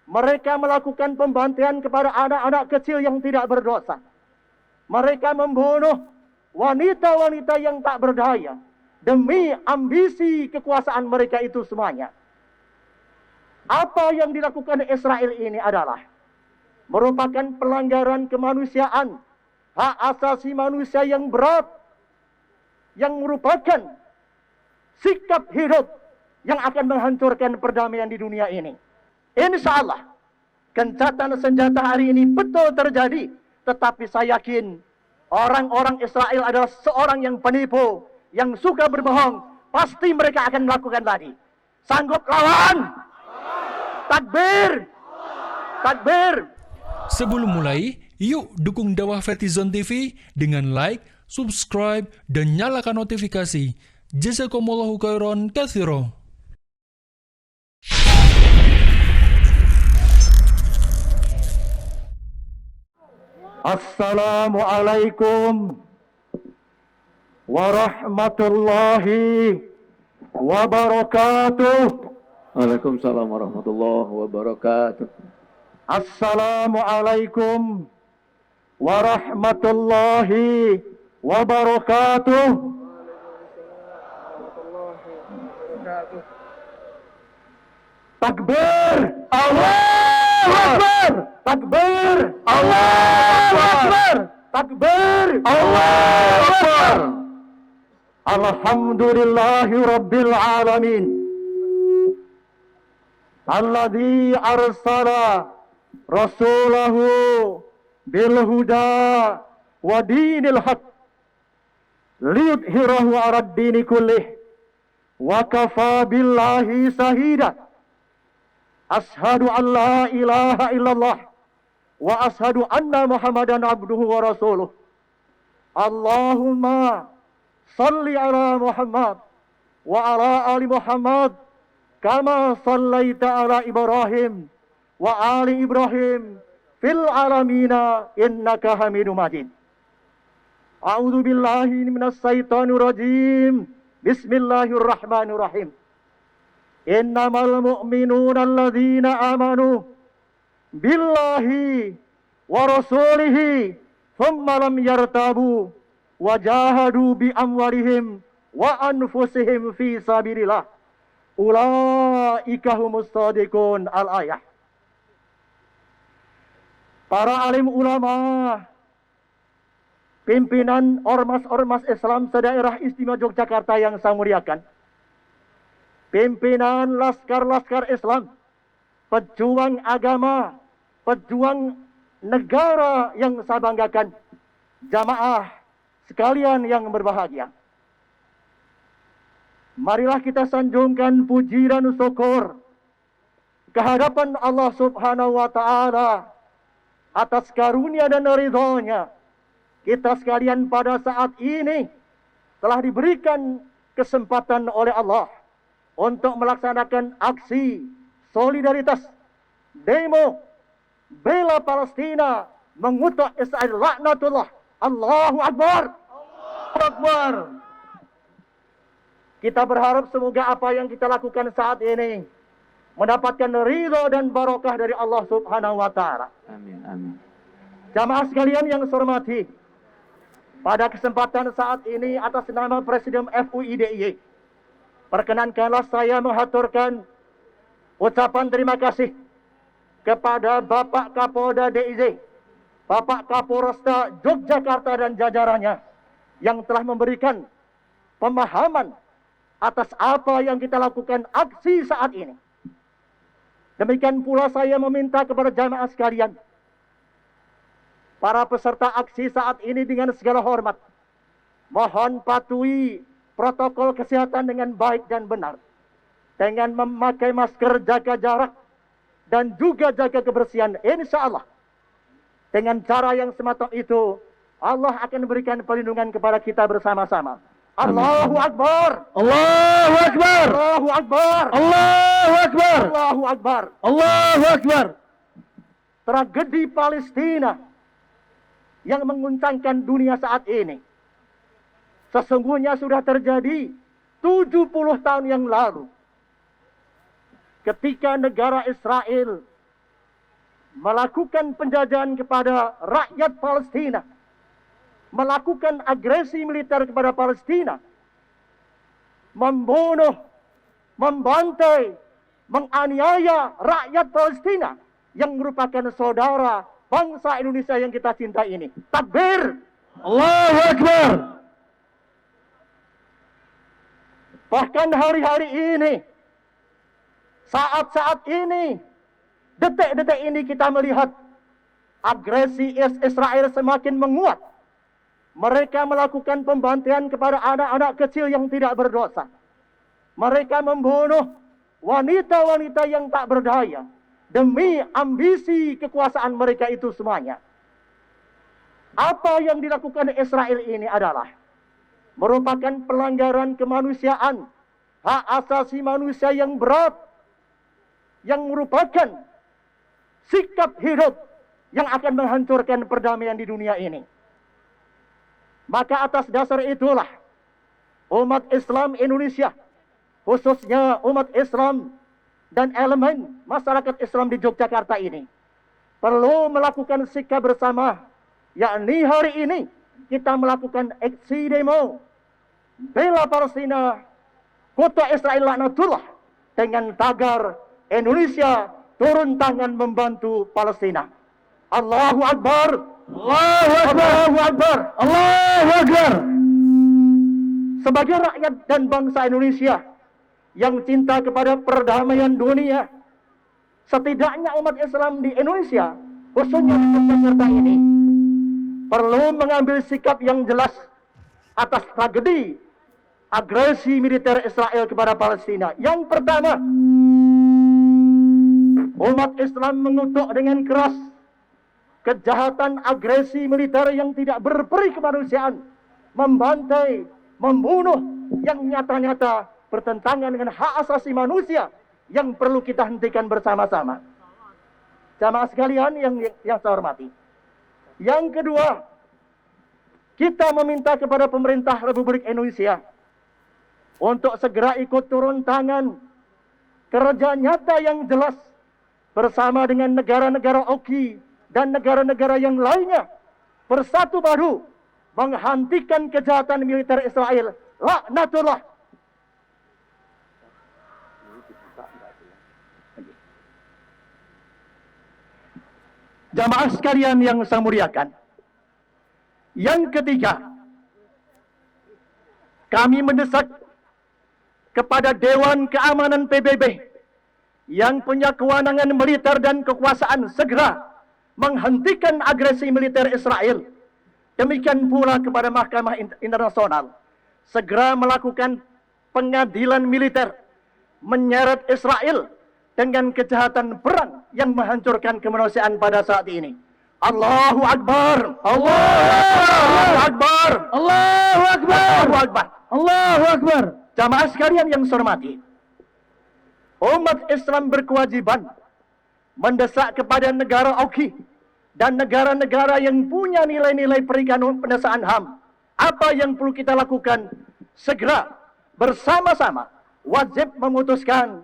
Mereka melakukan pembantaian kepada anak-anak kecil yang tidak berdosa. Mereka membunuh wanita-wanita yang tak berdaya demi ambisi kekuasaan mereka itu semuanya. Apa yang dilakukan Israel ini adalah merupakan pelanggaran kemanusiaan, hak asasi manusia yang berat, yang merupakan sikap hidup yang akan menghancurkan perdamaian di dunia ini. Insya Allah, gencatan senjata hari ini betul terjadi, tetapi saya yakin orang-orang Israel adalah seorang yang penipu, yang suka berbohong. Pasti mereka akan melakukan lagi. Sanggup lawan? Takbir! Takbir! Sebelum mulai, yuk dukung dakwah Fethizon TV dengan like, subscribe, dan nyalakan notifikasi. Jazakumullahu khairan katsira. Assalamualaikum warahmatullahi wabarakatuh. Waalaikumsalam warahmatullahi wabarakatuh. Assalamualaikum warahmatullahi wabarakatuh. Takbir! Allahu Akbar! Takbir! Allahu Akbar! Takbir! Allahu Akbar! Alhamdulillahi Rabbil Alamin. Alladzi arsala rasulahu bil huda wa dinil haq liyudhhirahu 'alad dini kullih wa kafa billahi shahida. Ashhadu an la ilaha illallah wa ashhadu anna Muhammadan abduhu wa rasuluh. Allahumma salli ala Muhammad wa ala ali Muhammad kama sallaita ala Ibrahim wa ali Ibrahim fil alamina innaka Hamidum Majid. A'udzu billahi minas syaitonir rajim. Bismillahirrahmanirrahim. Innamal mu'minuna alladzina amanu billahi wa rasulihi thumma lam yartabu wa jahadu bi amwalihim wa anfusihim fi sabilillah. Ulaika humus shadiqun. Al-ayah. Para alim ulama, pimpinan ormas-ormas Islam sedaerah istimewa Yogyakarta yang saya muliakan, pimpinan laskar-laskar Islam, pejuang agama, pejuang negara yang saya banggakan, jamaah sekalian yang berbahagia. Marilah kita sanjungkan puji dan syukur kehadapan Allah Subhanahu wa Ta'ala atas karunia dan ridhonya. Kita sekalian pada saat ini telah diberikan kesempatan oleh Allah untuk melaksanakan aksi solidaritas, demo, bela Palestina, mengutuk Israel, laknatullah. Allahu Akbar. Allahu Akbar. Kita berharap semoga apa yang kita lakukan saat ini mendapatkan ridho dan barokah dari Allah Subhanahu wa Ta'ala. Amin, amin. Jamaah sekalian yang saya hormati, pada kesempatan saat ini atas nama Presiden FUI DIY, perkenankanlah saya mengaturkan ucapan terima kasih kepada Bapak Kapolda DIY, Bapak Kapolresta Yogyakarta dan jajarannya yang telah memberikan pemahaman atas apa yang kita lakukan aksi saat ini. Demikian pula saya meminta kepada jamaah sekalian, para peserta aksi saat ini dengan segala hormat, mohon patuhi protokol kesehatan dengan baik dan benar, dengan memakai masker, jaga jarak, dan juga jaga kebersihan. Insya Allah, dengan cara yang semacam itu, Allah akan memberikan perlindungan kepada kita bersama-sama. Allahu Akbar. Allahu Akbar. Allahu Akbar. Allahu Akbar. Allahu Akbar. Allahu Akbar. Tragedi Palestina yang menguncangkan dunia saat ini sesungguhnya sudah terjadi 70 tahun yang lalu, ketika negara Israel melakukan penjajahan kepada rakyat Palestina, melakukan agresi militer kepada Palestina, membunuh, membantai, menganiaya rakyat Palestina yang merupakan saudara bangsa Indonesia yang kita cintai ini. Takbir! Allahu Akbar. Bahkan hari-hari ini, saat-saat ini, detik-detik ini kita melihat agresi Israel semakin menguat. Mereka melakukan pembantaian kepada anak-anak kecil yang tidak berdosa. Mereka membunuh wanita-wanita yang tak berdaya demi ambisi kekuasaan mereka itu semuanya. Apa yang dilakukan Israel ini adalah merupakan pelanggaran kemanusiaan, hak asasi manusia yang berat, yang merupakan sikap hidup yang akan menghancurkan perdamaian di dunia ini. Maka atas dasar itulah umat Islam Indonesia, khususnya umat Islam dan elemen masyarakat Islam di Yogyakarta ini, perlu melakukan sikap bersama, yakni hari ini kita melakukan aksi demo bela Palestina, kota Israel laknatullah, dengan tagar Indonesia turun tangan membantu Palestina. Allahu Akbar. Allahu Akbar. Allahu Akbar. Allahu Akbar. Sebagai rakyat dan bangsa Indonesia yang cinta kepada perdamaian dunia, setidaknya umat Islam di Indonesia, khususnya di Yogyakarta ini, perlu mengambil sikap yang jelas atas tragedi agresi militer Israel kepada Palestina. Yang pertama, umat Islam mengutuk dengan keras kejahatan agresi militer yang tidak berperi kemanusiaan, membantai, membunuh, yang nyata-nyata bertentangan dengan hak asasi manusia yang perlu kita hentikan bersama-sama. Jamaah sekalian yang saya hormati. Yang kedua, kita meminta kepada pemerintah Republik Indonesia untuk segera ikut turun tangan kerja nyata yang jelas bersama dengan negara-negara OKI dan negara-negara yang lainnya, bersatu padu menghentikan kejahatan militer Israel. Laknatullah. Jamaah sekalian yang saya muliakan. Yang ketiga, kami mendesak kepada Dewan Keamanan PBB yang punya kewenangan militer dan kekuasaan segera menghentikan agresi militer Israel. Demikian pula kepada Mahkamah Internasional segera melakukan pengadilan militer menyeret Israel dengan kejahatan perang yang menghancurkan kemanusiaan pada saat ini. Allahu Akbar. Allahu Akbar. Allahu Akbar. Allahu Akbar. Allahu Akbar. Jamaah sekalian yang saya hormati, umat Islam berkewajiban mendesak kepada negara OKI dan negara-negara yang punya nilai-nilai perikanan pendesaan HAM. Apa yang perlu kita lakukan? Segera bersama-sama wajib memutuskan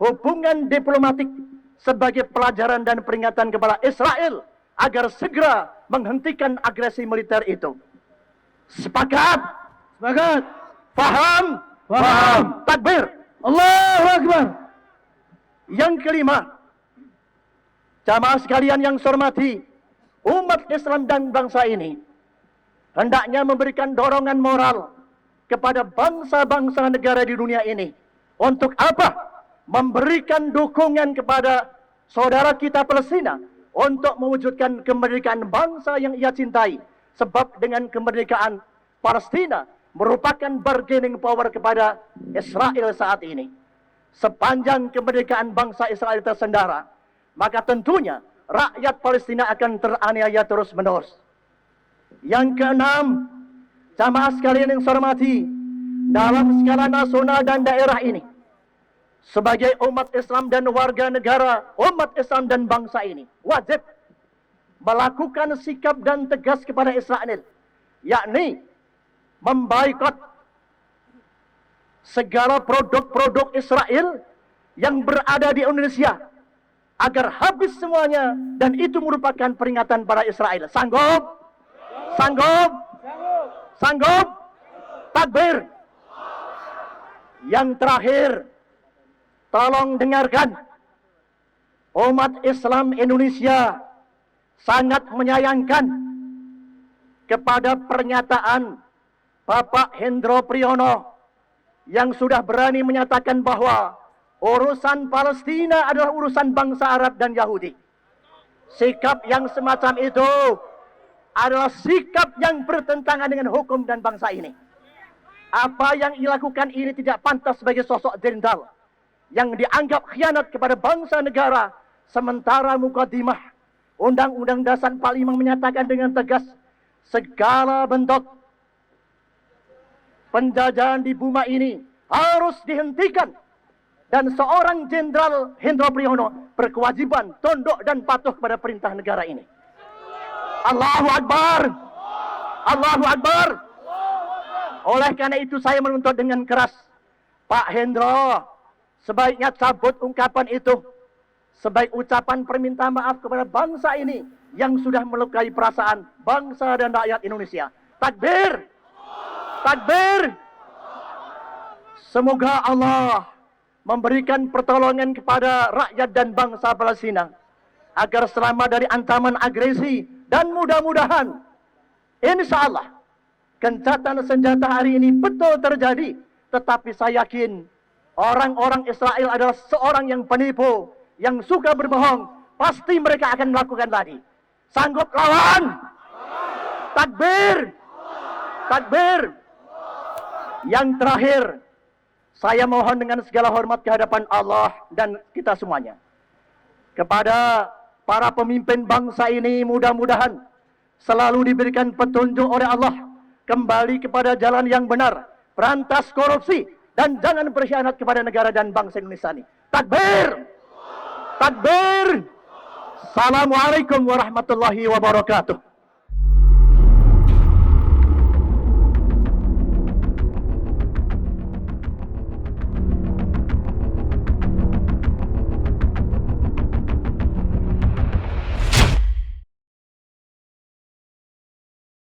hubungan diplomatik sebagai pelajaran dan peringatan kepada Israel agar segera menghentikan agresi militer itu. Sepakat? Sepakat. Faham? Faham. Takbir. Allahu Akbar. Yang kelima, jamaah sekalian yang saya hormati, umat Islam dan bangsa ini hendaknya memberikan dorongan moral kepada bangsa-bangsa negara di dunia ini. Untuk apa? Memberikan dukungan kepada saudara kita Palestina untuk mewujudkan kemerdekaan bangsa yang ia cintai. Sebab dengan kemerdekaan Palestina merupakan bargaining power kepada Israel saat ini. Sepanjang kemerdekaan bangsa Israel tersendara, maka tentunya rakyat Palestina akan teraniaya terus-menerus. Yang keenam, jamaah sekalian yang saya hormati, dalam skala nasional dan daerah ini, sebagai umat Islam dan warga negara umat Islam dan bangsa ini, wajib melakukan sikap dan tegas kepada Israel, yakni memboikot segala produk-produk Israel yang berada di Indonesia, agar habis semuanya, dan itu merupakan peringatan para Israel. Sanggup? Sanggup? Sanggup? Takbir. Yang terakhir, tolong dengarkan. Umat Islam Indonesia sangat menyayangkan kepada pernyataan Bapak Hendro Priyono yang sudah berani menyatakan bahwa urusan Palestina adalah urusan bangsa Arab dan Yahudi. Sikap yang semacam itu adalah sikap yang bertentangan dengan hukum dan bangsa ini. Apa yang dilakukan ini tidak pantas sebagai sosok jenderal yang dianggap khianat kepada bangsa negara, sementara mukadimah Undang-Undang Dasar 45 menyatakan dengan tegas segala bentuk penjajahan di bumi ini harus dihentikan, dan seorang jenderal Hendro Priyono berkewajiban tunduk dan patuh kepada perintah negara ini. Allahu Akbar. Allahu Akbar. Oleh karena itu saya menuntut dengan keras, Pak Hendro, sebaiknya cabut ungkapan itu sebagai ucapan permintaan maaf kepada bangsa ini yang sudah melukai perasaan bangsa dan rakyat Indonesia. Takbir! Takbir! Semoga Allah memberikan pertolongan kepada rakyat dan bangsa Palestina agar selamat dari ancaman agresi, dan mudah-mudahan insya Allah gencatan senjata hari ini betul terjadi. Tetapi saya yakin orang-orang Israel adalah seorang yang penipu, yang suka berbohong. Pasti mereka akan melakukan lagi. Sanggup lawan? Takbir! Takbir! Yang terakhir, saya mohon dengan segala hormat kehadapan Allah dan kita semuanya, kepada para pemimpin bangsa ini, mudah-mudahan selalu diberikan petunjuk oleh Allah kembali kepada jalan yang benar, berantas korupsi, dan jangan berkhianat kepada negara dan bangsa Indonesia ini. Takbir! Takbir! Assalamualaikum warahmatullahi wabarakatuh.